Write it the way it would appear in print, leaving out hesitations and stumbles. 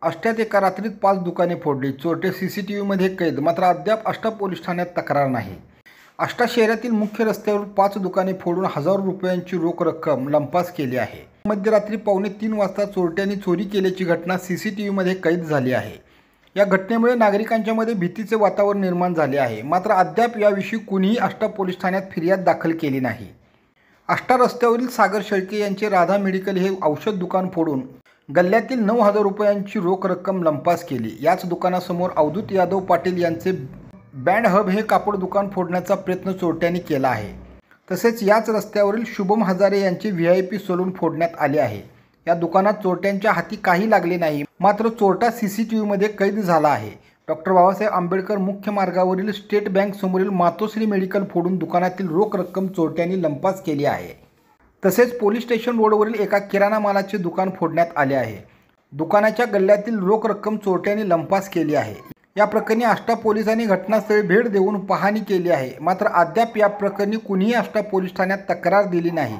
आष्ट्यात एका रात्रीत 5 दुकाने फोडली, चोरटे सीसीटीव्हीमध्ये कैद. मात्र अद्याप आष्टा पोलीस ठाण्यात तक्रार नाही. आष्टा शहरातील मुख्य रस्त्यावर 5 दुकाने फोडून हजारो रुपयांची रोख रक्कम लंपास केली आहे. मध्यरात्री 2:45 वाजता चोरट्यांनी चोरी केल्याची घटना सीसीटीव्हीमध्ये कैद झाली आहे. या घटनेमुळे नागरिकांच्यामध्ये भीतीचे वातावरण निर्माण झाले आहे. मात्र अद्याप याविषयी कुणीही आष्टा पोलीस ठाण्यात फिर्याद दाखल केली नाही. आष्टा रस्त्यावरील सागर शेळके यांचे राधा मेडिकल हे औषध दुकान फोडून गल्ल्यातील 9,000 रुपयांची रोख रक्कम लंपास केली. याच दुकानासमोर अवधूत यादव पाटील यांचे बँड हब हे कापड दुकान फोडण्याचा प्रयत्न चोरट्यांनी केला आहे. तसेच याच रस्त्यावरील शुभम हजारे यांचे VIP सलून फोडण्यात आले आहे. या दुकानात चोरट्यांच्या हाती काही लागले नाही. मात्र चोरटा सीसीटीव्हीमध्ये कैद झाला आहे. डॉ. बाबासाहेब आंबेडकर मुख्य मार्गावरील स्टेट बँक समोरील मातोश्री मेडिकल फोडून दुकानातील रोख रक्कम चोरट्यांनी लंपास केली आहे. तसेच पोलीस स्टेशन रोडवरील एका किराणा मालाचे दुकान फोडण्यात आले आहे. दुकानाच्या गल्ल्यातील रोख रक्कम चोरट्यांनी लंपास केली आहे. या प्रकरणी आष्टा पोलिसांनी घटनास्थळी भेट देऊन पाहणी केली आहे. मात्र अद्याप या प्रकरणी कुणीही आष्टा पोलीस ठाण्यात तक्रार दिली नाही.